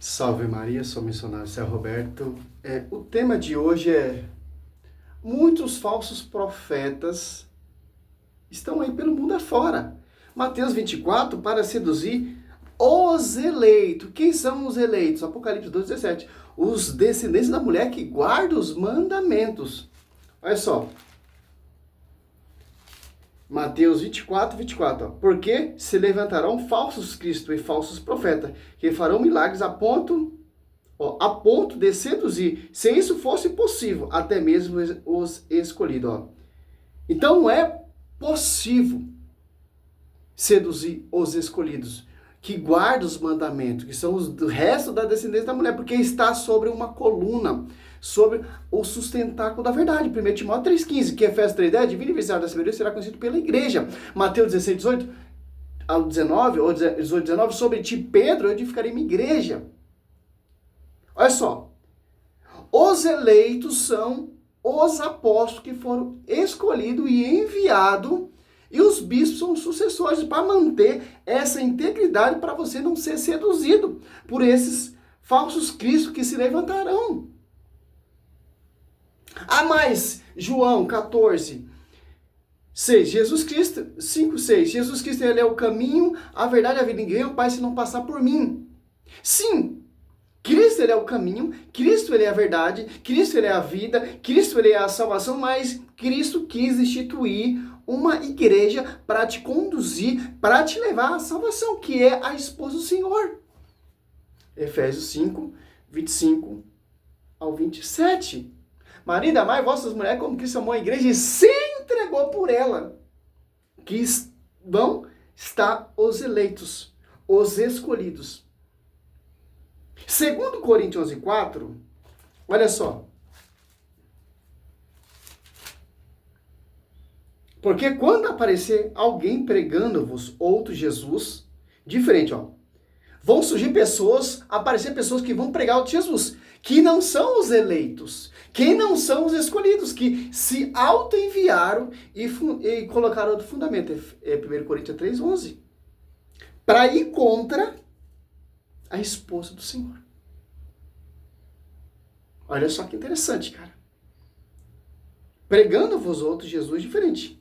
Salve Maria, sou o missionário Céu Roberto. O tema de hoje é: muitos falsos profetas estão aí pelo mundo afora. Mateus 24, para seduzir os eleitos. Quem são os eleitos? Apocalipse 2,17. Os descendentes da mulher que guardam os mandamentos. Olha só. Mateus 24. Porque se levantarão falsos cristos e falsos profetas, que farão milagres a ponto de seduzir, se isso fosse possível, até mesmo os escolhidos. Então é possível seduzir os escolhidos, que guardam os mandamentos, que são do resto da descendência da mulher, porque está sobre uma coluna, sobre o sustentáculo da verdade. 1 Timóteo 3,15, que Efésios 3,10, divino aniversário da sabedoria será conhecido pela igreja. Mateus 16,18 ao 19, ou 18, 19, sobre ti, Pedro, eu edificarei minha igreja. Olha só, os eleitos são os apóstolos que foram escolhidos e enviados, e os bispos são os sucessores para manter essa integridade, para você não ser seduzido por esses falsos cristos que se levantarão. Mas João 14, 6, Jesus Cristo, 5, 6, Jesus Cristo, ele é o caminho, a verdade e a vida. Ninguém é o Pai se não passar por mim. Sim, Cristo, ele é o caminho, Cristo, ele é a verdade, Cristo, ele é a vida, Cristo, ele é a salvação, mas Cristo quis instituir uma igreja para te conduzir, para te levar à salvação, que é a esposa do Senhor. Efésios 5, 25 ao 27. Marido, amai vossas mulheres como Cristo amou a igreja e se entregou por ela. Que vão estar os eleitos, os escolhidos. 2 Coríntios 11:4, olha só. Porque quando aparecer alguém pregando-vos outro Jesus, diferente, vão surgir pessoas, aparecer pessoas que vão pregar outro Jesus, que não são os eleitos, que não são os escolhidos, que se auto-enviaram e colocaram outro fundamento. 1 Coríntios 3:11. Para ir contra a esposa do Senhor. Olha só que interessante, cara. Pregando-vos outro Jesus diferente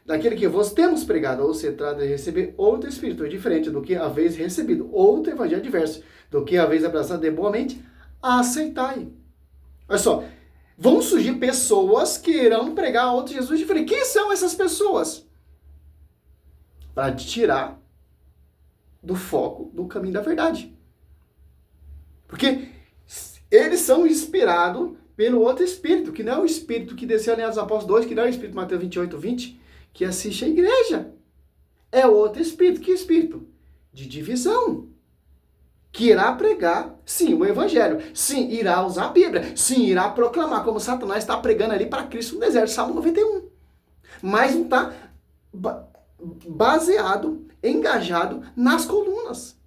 daquele que vos temos pregado, ou se trata de receber outro Espírito, diferente do que haveis recebido, outro evangelho diverso, do que haveis abraçado de boa mente, aceitai. Olha só, vão surgir pessoas que irão pregar outro Jesus diferente. Quem são essas pessoas? Para te tirar do foco do caminho da verdade. Porque eles são inspirados pelo outro Espírito, que não é o Espírito que desceu ali nos Apóstolos 2, que não é o Espírito Mateus 28:20, que assiste a igreja. É outro Espírito. Que Espírito? De divisão. Que irá pregar, sim, o Evangelho. Sim, irá usar a Bíblia. Sim, irá proclamar, como Satanás está pregando ali para Cristo no deserto, Salmo 91. Mas não está baseado, engajado nas colunas.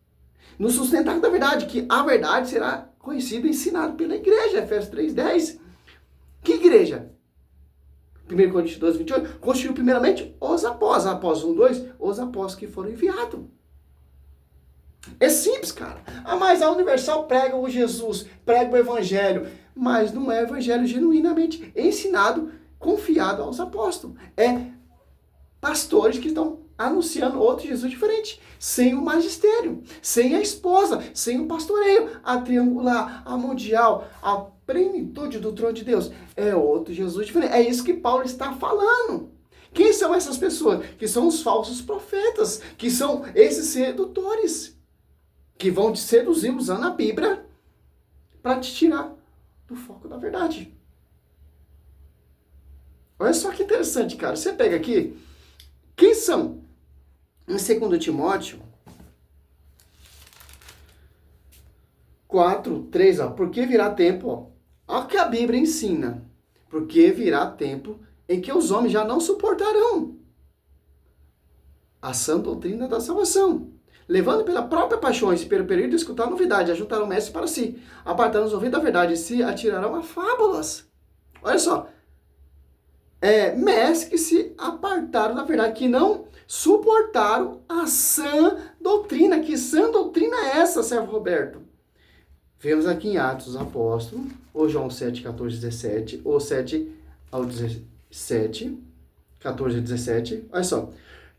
No sustentáculo da verdade, que a verdade será conhecida e ensinada pela igreja. Efésios 3:10. Que igreja? 1 Coríntios 12:28. Constituiu primeiramente os apóstolos. Apóstolos 1:2. Os apóstolos que foram enviados. É simples, cara. Mas a Universal prega o Jesus, prega o Evangelho, mas não é Evangelho genuinamente ensinado, confiado aos apóstolos. É pastores que estão anunciando outro Jesus diferente, sem o magistério, sem a esposa, sem o pastoreio, a triangular, a mundial, a plenitude do trono de Deus. É outro Jesus diferente. É isso que Paulo está falando. Quem são essas pessoas? Que são os falsos profetas, que são esses sedutores, que vão te seduzir usando a Bíblia para te tirar do foco da verdade. Olha só que interessante, cara. Você pega aqui, quem são? Em 2 Timóteo 4:3, porque virá tempo, olha o que a Bíblia ensina, porque virá tempo em que os homens já não suportarão a sã doutrina da salvação, levando pela própria paixão e pelo período de escutar novidade, ajuntarão mestres para si, apartarão os ouvidos da verdade e se atirarão a fábulas. Olha só, mestres que se apartaram da verdade, que não suportaram a sã doutrina. Que sã doutrina é essa, servo Roberto? Vemos aqui em Atos dos Apóstolos, ou João 7, 14, 17, ou 7 ao 17, 14 e 17. Olha só.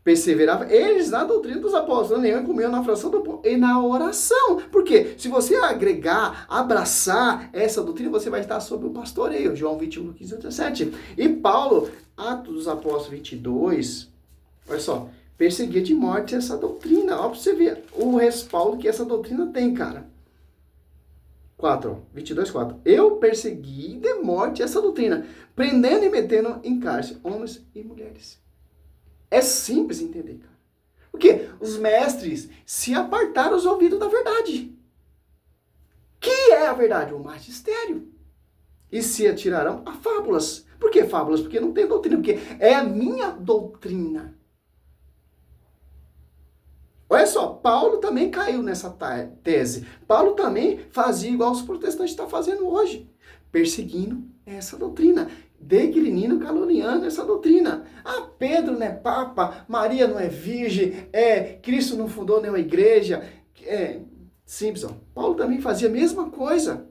Perseverava eles na doutrina dos apóstolos, nem comiam na fração do pão e na oração. Por quê? Se você agregar, abraçar essa doutrina, você vai estar sob o pastoreio. João 21, 15 a 17. E Paulo, Atos dos Apóstolos 22, olha só, perseguia de morte essa doutrina. Ó, pra você ver o respaldo que essa doutrina tem, cara. 22, 4. Eu persegui de morte essa doutrina, prendendo e metendo em cárcere homens e mulheres. É simples entender, cara. Porque os mestres se apartaram os ouvidos da verdade. Que é a verdade? O magistério. E se atirarão a fábulas. Por que fábulas? Porque não tem doutrina. Porque é a minha doutrina. Olha só, Paulo também caiu nessa tese. Paulo também fazia igual os protestantes estão fazendo hoje. Perseguindo essa doutrina. Declinindo, caluniando essa doutrina. Ah, Pedro não é papa, Maria não é virgem, Cristo não fundou nenhuma igreja. Simples, ó. Paulo também fazia a mesma coisa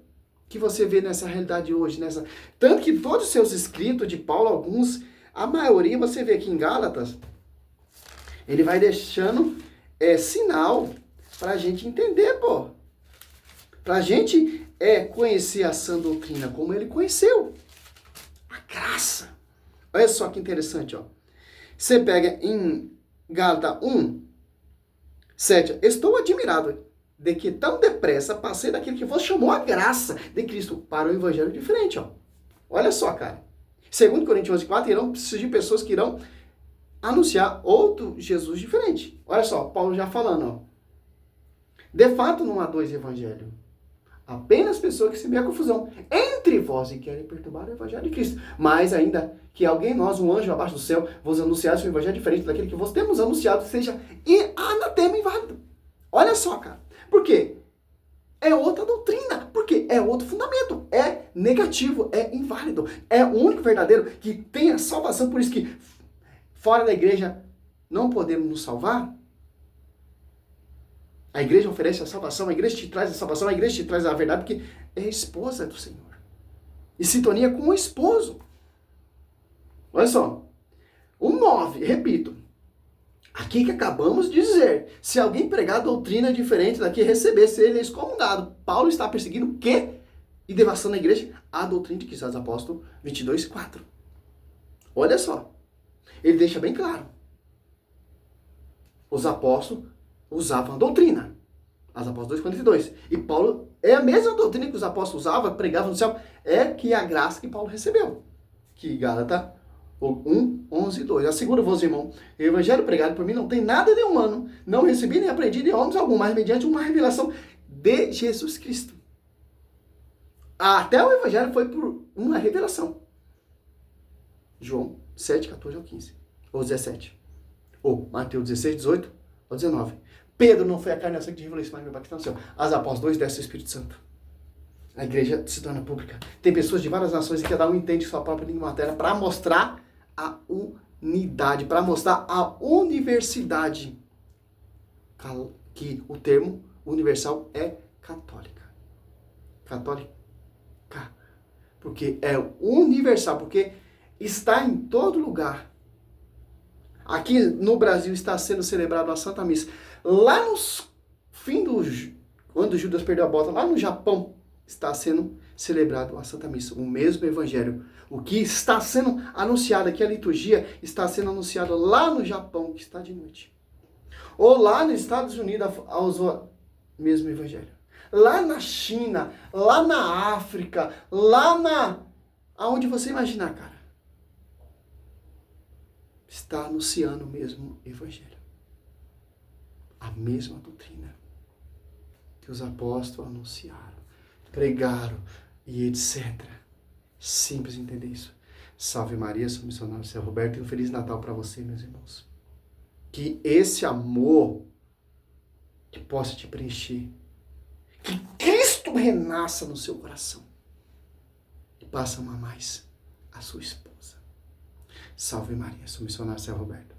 que você vê nessa realidade hoje. Tanto que todos os seus escritos de Paulo, alguns, a maioria você vê aqui em Gálatas, ele vai deixando sinal pra gente entender, pô. Pra gente conhecer a sã doutrina como ele conheceu. Graça. Olha só que interessante, ó. Você pega em Gálatas 1, 7. Estou admirado de que tão depressa passei daquele que vos chamou a graça de Cristo para o evangelho diferente, ó. Olha só, cara. 2 Coríntios 11, 4, irão surgir pessoas que irão anunciar outro Jesus diferente. Olha só, Paulo já falando, ó. De fato, não há dois evangelhos. Apenas pessoas que se meia confusão entre vós e querem perturbar o evangelho de Cristo. Mas ainda que alguém, nós, um anjo abaixo do céu, vos anunciasse um evangelho diferente daquele que vos temos anunciado, seja anatema inválido. Olha só, cara. Por quê? É outra doutrina. Por quê? É outro fundamento. É negativo, é inválido. É o único verdadeiro que tem a salvação. Por isso que fora da igreja não podemos nos salvar. A igreja oferece a salvação, a igreja te traz a salvação, a igreja te traz a verdade, porque é a esposa do Senhor. E sintonia com o esposo. Olha só. O 9, repito. Aqui que acabamos de dizer. Se alguém pregar doutrina diferente daqui, recebesse ele é excomungado. Paulo está perseguindo o quê? E devastando a igreja? A doutrina de Cristo. Apóstolos 22, 4. Olha só. Ele deixa bem claro. Os apóstolos usavam a doutrina. As apóstolos 2:42. E Paulo, é a mesma doutrina que os apóstolos usavam, pregavam no céu, que a graça que Paulo recebeu. Que Gálatas 1, 11 e 2. Asseguro-vos, irmão, o evangelho pregado por mim não tem nada de humano, não recebi nem aprendi de homens algum, mas mediante uma revelação de Jesus Cristo. Até o evangelho foi por uma revelação. João 7, 14 ao 15. Ou 17. Ou Mateus 16, 18 ao 19. Pedro não foi a carne e a sangue que revelou isso, mas meu Pai que está no céu. As apóstolos 2 desce o Espírito Santo. A igreja se torna pública. Tem pessoas de várias nações e cada um entende sua própria língua materna para mostrar a unidade, para mostrar a universidade. Que o termo universal é católica. Católica. Porque é universal, porque está em todo lugar. Aqui no Brasil está sendo celebrada a Santa Missa. Lá no fim quando Judas perdeu a bota, lá no Japão, está sendo celebrado a Santa Missa. O mesmo Evangelho. O que está sendo anunciado aqui, a liturgia, está sendo anunciado lá no Japão, que está de noite. Ou lá nos Estados Unidos, o mesmo Evangelho. Lá na China, lá na África, aonde você imaginar, cara. Está anunciando o mesmo Evangelho. A mesma doutrina que os apóstolos anunciaram, pregaram e etc. Simples entender isso. Salve Maria, sou missionário São Roberto e um Feliz Natal para você, meus irmãos. Que esse amor que possa te preencher. Que Cristo renasça no seu coração. E passe a amar mais a sua esposa. Salve Maria, sou missionário São Roberto.